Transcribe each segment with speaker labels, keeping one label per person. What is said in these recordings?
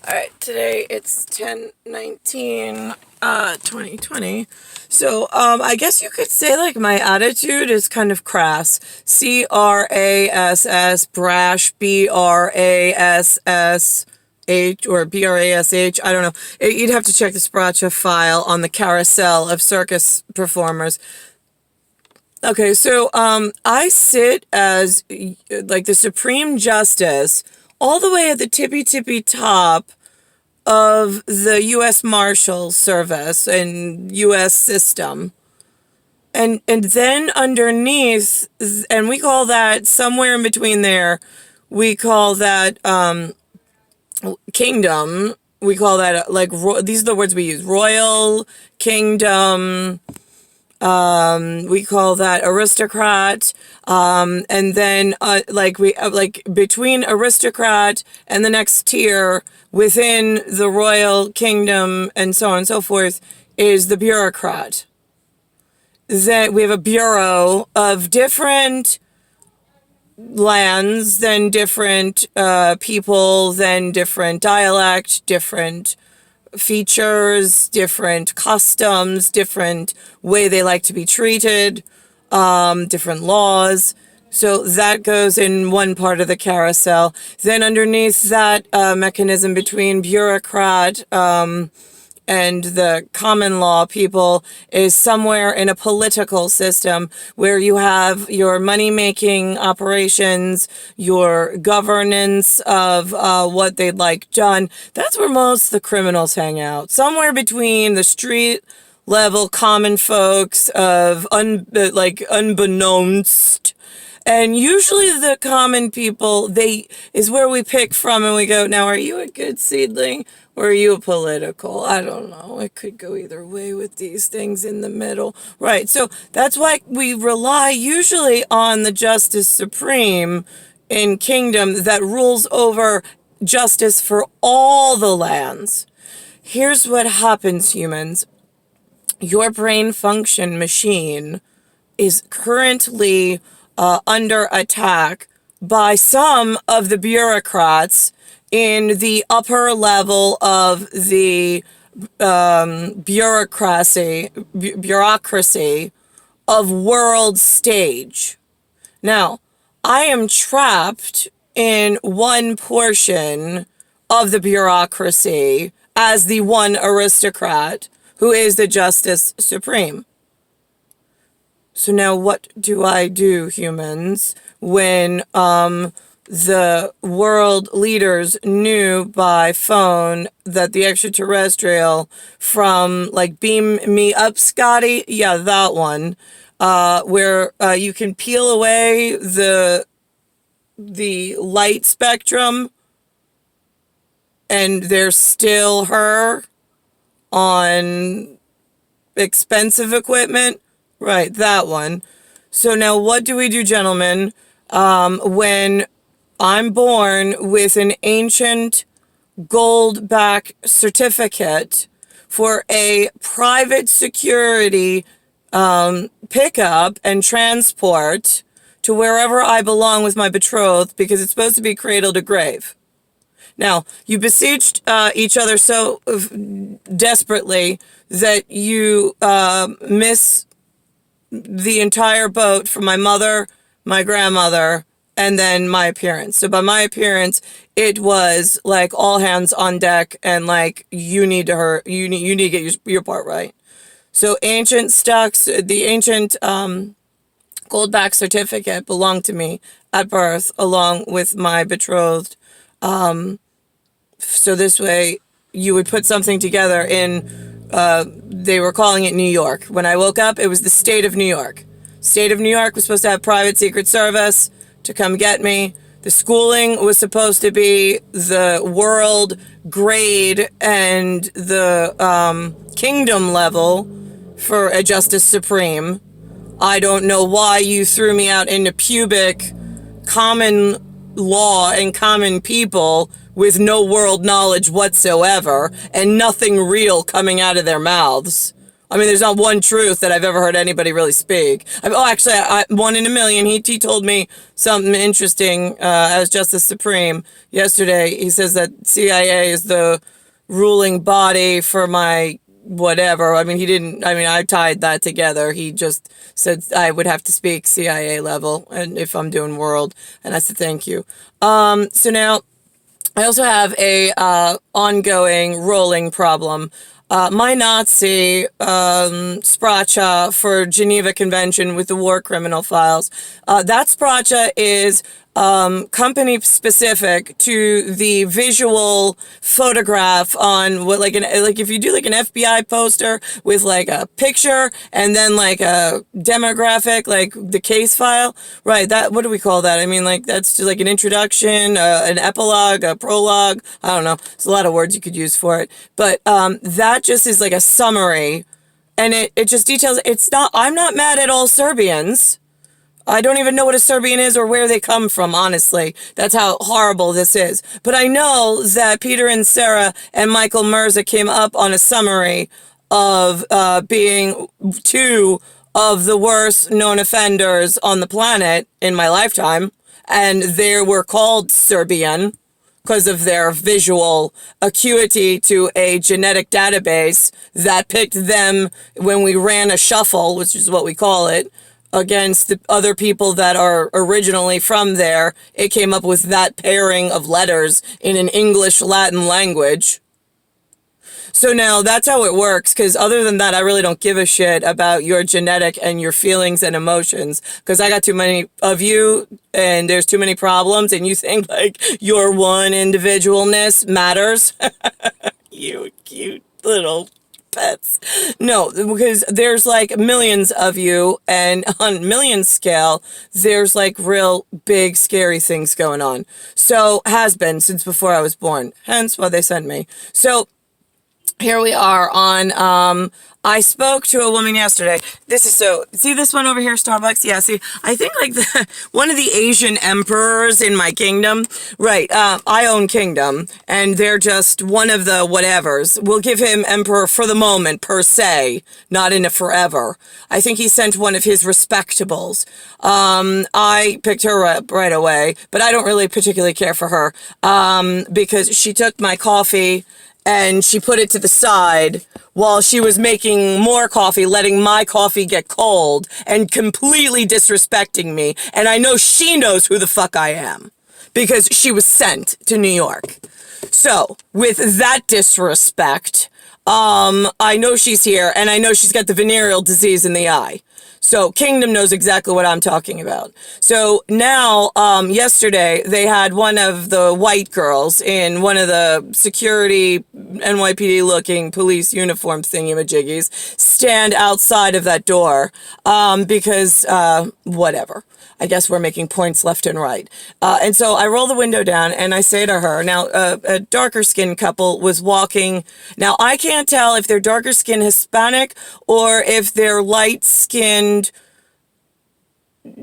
Speaker 1: Alright, today it's 10/19, 2020. So, I guess you could say, like, my attitude is kind of crass. C-R-A-S-S, brash, B-R-A-S-S-H, or B-R-A-S-H, I don't know. You'd have to check the Spracha file on the carousel of circus performers. Okay, so, I sit as, like, the Supreme Justice all the way at the tippy top of the U.S. Marshals Service and U.S. system. And then underneath, and we call that somewhere in between there, we call that kingdom. We call that, like, these are the words we use: royal, kingdom. We call that aristocrat, and then, like between aristocrat and the next tier within the royal kingdom and so on and so forth is the bureaucrat. Then we have a bureau of different lands, then different, people, then different dialect, different features, different customs, different way they like to be treated, different laws. So that goes in one part of the carousel. Then underneath that mechanism between bureaucrat and the common law people is somewhere in a political system where you have your money-making operations, your governance of what they'd like done. That's where most of the criminals hang out. Somewhere between the street level common folks of unbeknownst. And usually the common people, is where we pick from and we go, now, are you a good seedling or are you a political? I don't know. It could go either way with these things in the middle. Right. So that's why we rely usually on the Justice Supreme in Kingdom that rules over justice for all the lands. Here's what happens, humans. Your brain function machine is currently under attack by some of the bureaucrats in the upper level of the bureaucracy of world stage. Now, I am trapped in one portion of the bureaucracy as the one aristocrat who is the Justice Supreme. So now what do I do, humans, when the world leaders knew by phone that the extraterrestrial from, like, Beam Me Up, Scotty? Yeah, that one. Where you can peel away the light spectrum and there's still her on expensive equipment. Right, that one. So now what do we do, gentlemen, when I'm born with an ancient gold-backed certificate for a private security pickup and transport to wherever I belong with my betrothed, because it's supposed to be cradle to grave? Now, you besieged each other so desperately that you miss the entire boat from my mother, my grandmother, and then my appearance. So by my appearance, it was like all hands on deck, and like you need to get your part right. So ancient stocks, the ancient gold-backed certificate belonged to me at birth, along with my betrothed. So this way, you would put something together in. They were calling it New York. When I woke up, it was the state of New York. State of New York was supposed to have private secret service to come get me. The schooling was supposed to be the world grade and the kingdom level for a Justice Supreme. I don't know why you threw me out into pubic common law and common people with no world knowledge whatsoever and nothing real coming out of their mouths I mean, there's not one truth that I've ever heard anybody really speak. Actually, one in a million. He told me something interesting as Justice Supreme yesterday. He says that CIA is the ruling body for my whatever. I mean, he didn't. I mean, I tied that together. He just said I would have to speak CIA level, and if I'm doing world, and I said thank you. So now I also have a ongoing rolling problem. My Nazi Spracha for Geneva Convention with the war criminal files. That Spracha is company specific to the visual photograph on what like if you do like an FBI poster with like a picture and then like a demographic, like the case file, right? That, what do we call that? I mean, like that's just like an introduction, an epilogue, a prologue. I don't know. There's a lot of words you could use for it, but that just is like a summary, and it just details. It's not. I'm not mad at all Serbians. I don't even know what a Serbian is or where they come from, honestly. That's how horrible this is. But I know that Peter and Sarah and Michael Mirza came up on a summary of being two of the worst known offenders on the planet in my lifetime. And they were called Serbian because of their visual acuity to a genetic database that picked them when we ran a shuffle, which is what we call it, against the other people that are originally from there. It came up with that pairing of letters in an English-Latin language. So now that's how it works, because other than that, I really don't give a shit about your genetic and your feelings and emotions, because I got too many of you and there's too many problems, and you think like your one individualness matters. You cute little pets. No, because there's like millions of you, and on million scale, there's like real big scary things going on. So has been since before I was born. Hence why they sent me. So here we are on, I spoke to a woman yesterday. This is so, see this one over here, Starbucks? Yeah, see, I think like one of the Asian emperors in my kingdom. Right, I own kingdom, and they're just one of the whatevers. We'll give him emperor for the moment, per se, not in a forever. I think he sent one of his respectables. I picked her up right away, but I don't really particularly care for her, because she took my coffee and she put it to the side while she was making more coffee, letting my coffee get cold and completely disrespecting me. And I know she knows who the fuck I am because she was sent to New York. So with that disrespect, I know she's here, and I know she's got the venereal disease in the eye. So Kingdom knows exactly what I'm talking about. So now, yesterday, they had one of the white girls in one of the security NYPD-looking police uniform thingy-majiggies stand outside of that door, because, whatever. I guess we're making points left and right. And so I roll the window down and I say to her, now a darker skinned couple was walking. Now I can't tell if they're darker skinned Hispanic or if they're light skinned,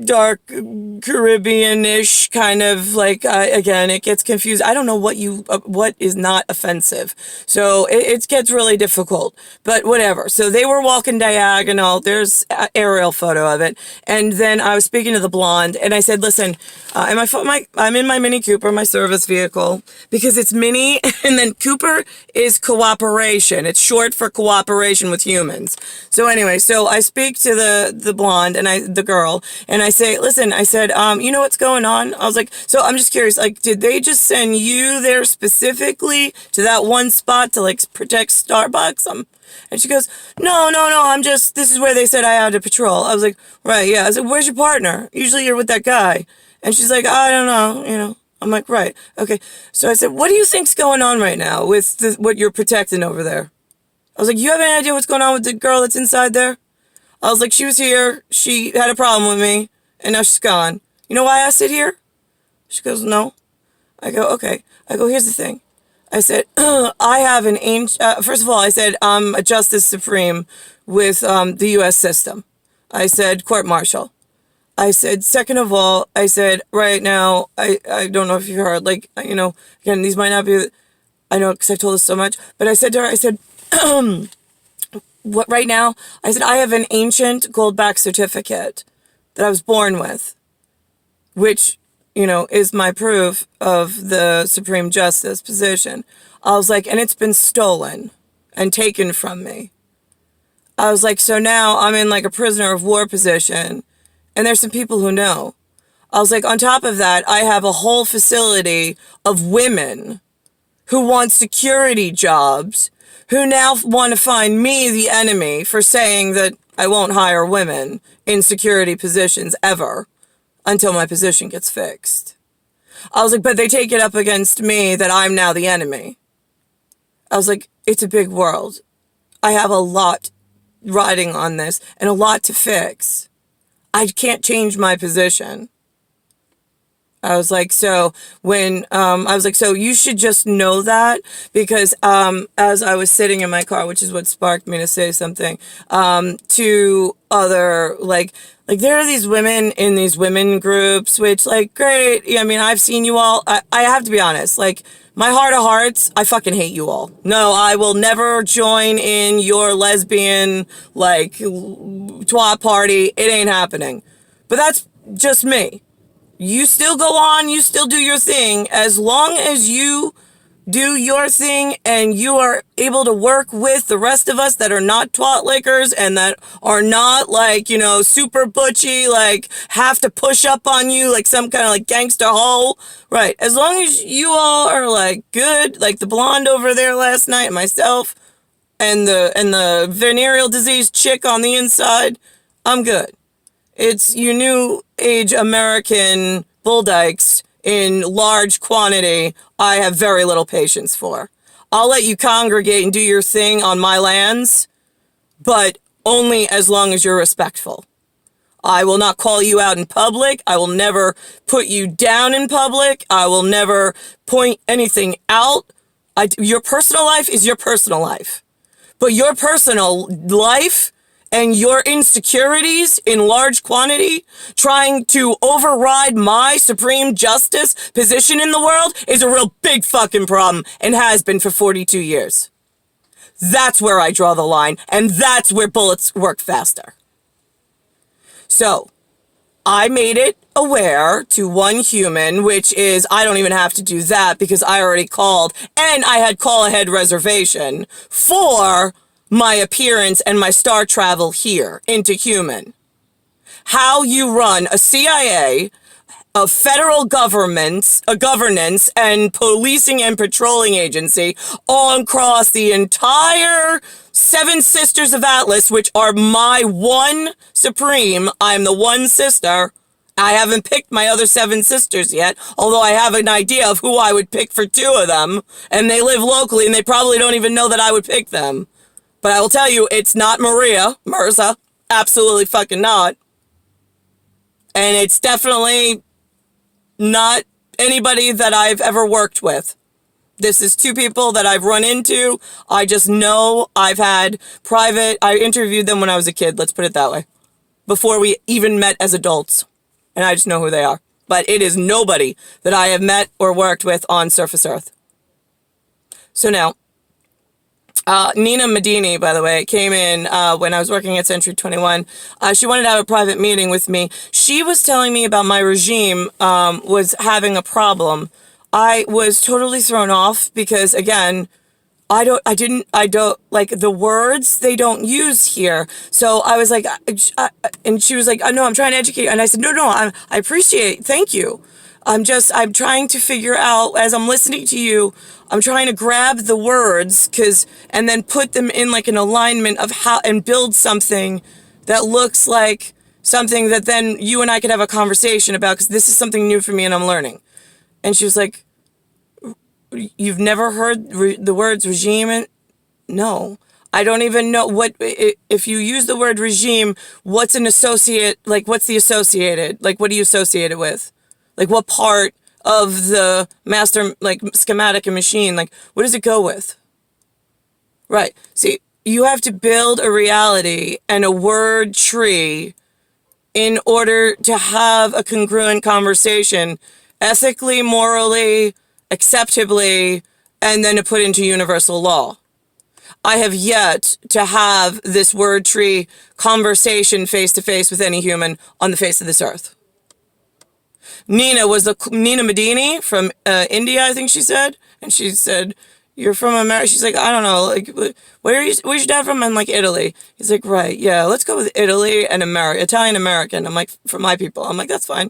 Speaker 1: dark Caribbean-ish kind of like, again, it gets confused. I don't know what is not offensive. So it gets really difficult, but whatever. So they were walking diagonal. There's an aerial photo of it. And then I was speaking to the blonde and I said, listen, I'm in my Mini Cooper, my service vehicle, because it's mini, and then Cooper is cooperation. It's short for cooperation with humans. So anyway, so I speak to the blonde and the girl, and I say, listen, I said, you know what's going on? I was like, so I'm just curious, like, did they just send you there specifically to that one spot to, like, protect Starbucks? And she goes, no, this is where they said I had to patrol. I was like, right, yeah. I said, where's your partner? Usually you're with that guy. And she's like, I don't know, I'm like, right, okay. So I said, what do you think's going on right now with what you're protecting over there? I was like, you have any idea what's going on with the girl that's inside there? I was like, she was here, she had a problem with me, and now she's gone. You know why I sit here? She goes, no. I go, okay. I go, here's the thing. I said, I have an ancient, first of all, I said, I'm a Justice Supreme with the U.S. system. I said, court-martial. I said, second of all, I said, right now, I don't know if you heard, like, again, these might not be, I know, because I told us so much, but I said to her, I said, what right now? I said, I have an ancient gold-backed certificate that I was born with, which, is my proof of the Supreme Justice position. I was like, and it's been stolen and taken from me. I was like, so now I'm in like a prisoner of war position, and there's some people who know. I was like, on top of that, I have a whole facility of women who want security jobs, who now want to find me the enemy for saying that I won't hire women in security positions ever until my position gets fixed. I was like, but they take it up against me that I'm now the enemy. I was like, it's a big world. I have a lot riding on this and a lot to fix. I can't change my position. I was like, so so you should just know that, because as I was sitting in my car, which is what sparked me to say something, to other, like there are these women in these women groups, which, like, great. I mean, I've seen you all. I have to be honest, like, my heart of hearts, I fucking hate you all. No, I will never join in your lesbian, like, twat party. It ain't happening. But that's just me. You still go on, you still do your thing. As long as you do your thing and you are able to work with the rest of us that are not twat lickers and that are not, like, super butchy, like, have to push up on you like some kind of, like, gangster hole. Right. As long as you all are, like, good, like the blonde over there last night, myself, and the venereal disease chick on the inside, I'm good. It's you new age American bull dykes in large quantity I have very little patience for. I'll let you congregate and do your thing on my lands, but only as long as you're respectful. I will not call you out in public. I will never put you down in public. I will never point anything out. Your personal life is your personal life. But your personal life and your insecurities in large quantity, trying to override my supreme justice position in the world, is a real big fucking problem and has been for 42 years. That's where I draw the line, and that's where bullets work faster. So, I made it aware to one human, which is, I don't even have to do that because I already called, and I had call-ahead reservation for my appearance and my star travel here into human. How you run a CIA, a federal governance and policing and patrolling agency all across the entire Seven Sisters of Atlas, which are my one supreme. I'm the one sister. I haven't picked my other seven sisters yet, although I have an idea of who I would pick for two of them, and they live locally, and they probably don't even know that I would pick them. But I will tell you, it's not Maria Mirza. Absolutely fucking not. And it's definitely not anybody that I've ever worked with. This is two people that I've run into. I just know I've had I interviewed them when I was a kid, let's put it that way, before we even met as adults. And I just know who they are. But it is nobody that I have met or worked with on surface Earth. So now, Nina Medini, by the way, came in when I was working at Century 21. She wanted to have a private meeting with me. She was telling me about my regime was having a problem. I was totally thrown off because, again, I don't like the words they don't use here. So I was like, and she was like, no, I'm trying to educate you. And I said, no, I appreciate, thank you. I'm trying to figure out, as I'm listening to you, I'm trying to grab the words and then put them in like an alignment of how, and build something that looks like something that then you and I could have a conversation about, because this is something new for me and I'm learning. And she was like, you've never heard the words regime? No. I don't even know if you use the word regime, what's an associate, like what's the associated? Like what do you associate it with? Like what part of the master, like schematic and machine, like what does it go with? Right. See, you have to build a reality and a word tree in order to have a congruent conversation, ethically, morally, acceptably, and then to put into universal law. I have yet to have this word tree conversation face to face with any human on the face of this earth. Nina Medini from India, I think she said. And she said, "You're from America?" She's like, "I don't know. Like, where's your dad from?" I'm like, "Italy." He's like, "Right. Yeah, let's go with Italy and Italian American." I'm like, "For my people." I'm like, "That's fine."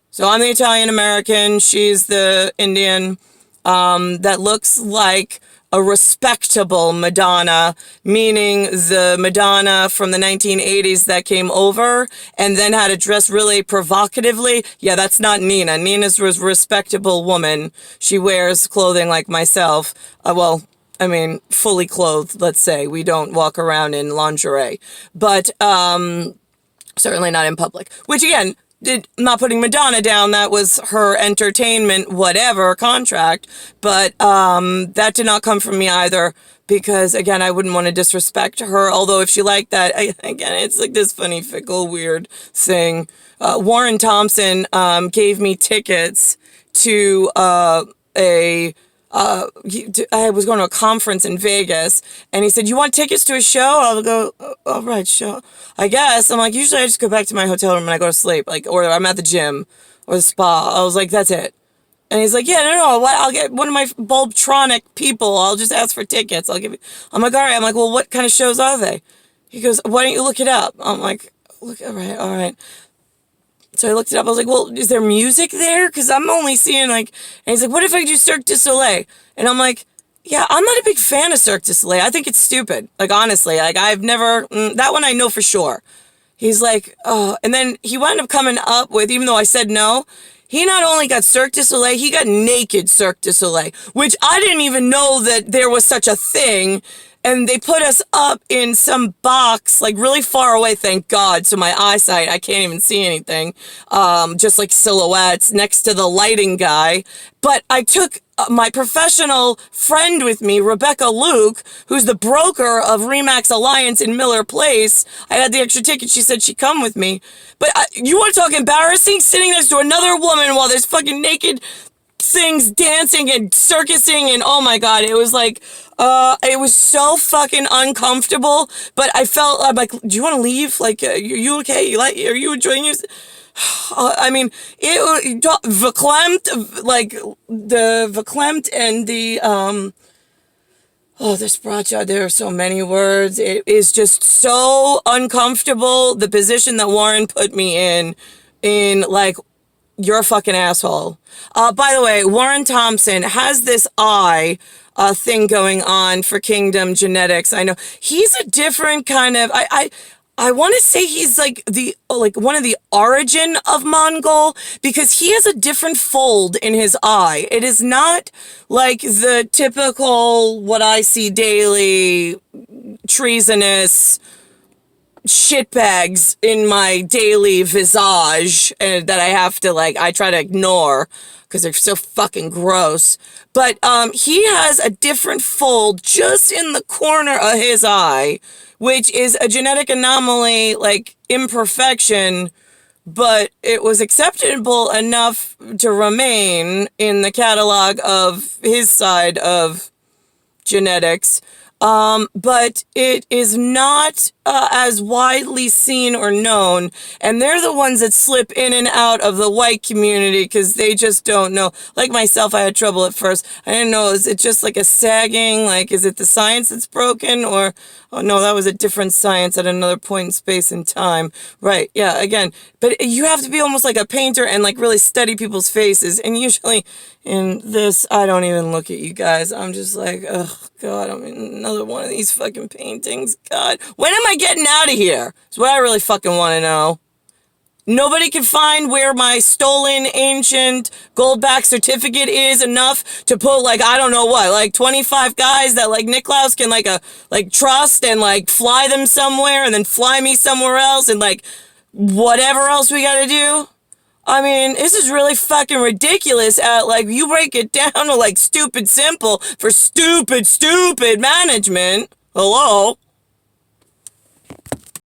Speaker 1: So I'm the Italian American. She's the Indian that looks like a respectable Madonna, meaning the Madonna from the 1980s that came over and then had to dress really provocatively. Yeah, that's not Nina. Nina's a respectable woman. She wears clothing like myself. Fully clothed, let's say. We don't walk around in lingerie. But certainly not in public. Which, again, not putting Madonna down, that was her entertainment, whatever, contract, but that did not come from me either, because, again, I wouldn't want to disrespect her, although if she liked that, again, it's like this funny, fickle, weird thing. Warren Thompson gave me tickets to I was going to a conference in Vegas, and he said, "You want tickets to a show?" I'll go, "All right, show, I guess." I'm like, usually I just go back to my hotel room and I go to sleep, like, or I'm at the gym or the spa. I was like, "That's it." And he's like, "Yeah, no, I'll get one of my Bulbtronic people. I'll just ask for tickets. I'll give you." I'm like, "All right." I'm like, "Well, what kind of shows are they?" He goes, "Why don't you look it up?" I'm like, "Look, all right." So I looked it up. I was like, "Well, is there music there? Because I'm only seeing, like..." And he's like, "What if I do Cirque du Soleil?" And I'm like, "Yeah, I'm not a big fan of Cirque du Soleil. I think it's stupid. Like, honestly, like, I've never... that one I know for sure." He's like, "Oh..." And then he wound up coming up with, even though I said no, he not only got Cirque du Soleil, he got naked Cirque du Soleil, which I didn't even know that there was such a thing. And they put us up in some box, like really far away, thank God. So my eyesight, I can't even see anything. Just like silhouettes next to the lighting guy. But I took my professional friend with me, Rebecca Luke, who's the broker of Remax Alliance in Miller Place. I had the extra ticket. She said she'd come with me. But you want to talk embarrassing? Sitting next to another woman while there's fucking naked things dancing and circusing, and oh my God, it was like, it was so fucking uncomfortable, but I'm like, "Do you want to leave? Like, you okay? Are you enjoying yourself?" I mean, it verklempt, like, the verklempt and the, this bracha, there are so many words. It is just so uncomfortable, the position that Warren put me in, like, "You're a fucking asshole." By the way, Warren Thompson has this eye thing going on for Kingdom Genetics. I know he's a different kind of... I want to say he's like one of the origin of Mongol, because he has a different fold in his eye. It is not like the typical, what I see daily, treasonous shitbags in my daily visage, and that I have to, like, I try to ignore because they're so fucking gross. But he has a different fold just in the corner of his eye, which is a genetic anomaly, like imperfection, but it was acceptable enough to remain in the catalog of his side of genetics. But it is not as widely seen or known, and they're the ones that slip in and out of the white community because they just don't know. Like myself, I had trouble at first. I didn't know, is it just like a sagging? Like, is it the science that's broken? Or, oh no, that was a different science at another point in space and time. Right, yeah, again. But you have to be almost like a painter and like really study people's faces. And usually in this, I don't even look at you guys. I'm just like, oh God, I'm in another one of these fucking paintings. God, when am I getting out of here? That's what I really fucking want to know. Nobody can find where my stolen ancient gold-backed certificate is enough to put, like, I don't know what, like 25 guys that, like, Niklaus can, like trust and, like, fly them somewhere and then fly me somewhere else and, like, whatever else we gotta do. I mean, this is really fucking ridiculous. Like, you break it down to, like, stupid simple for stupid management. Hello?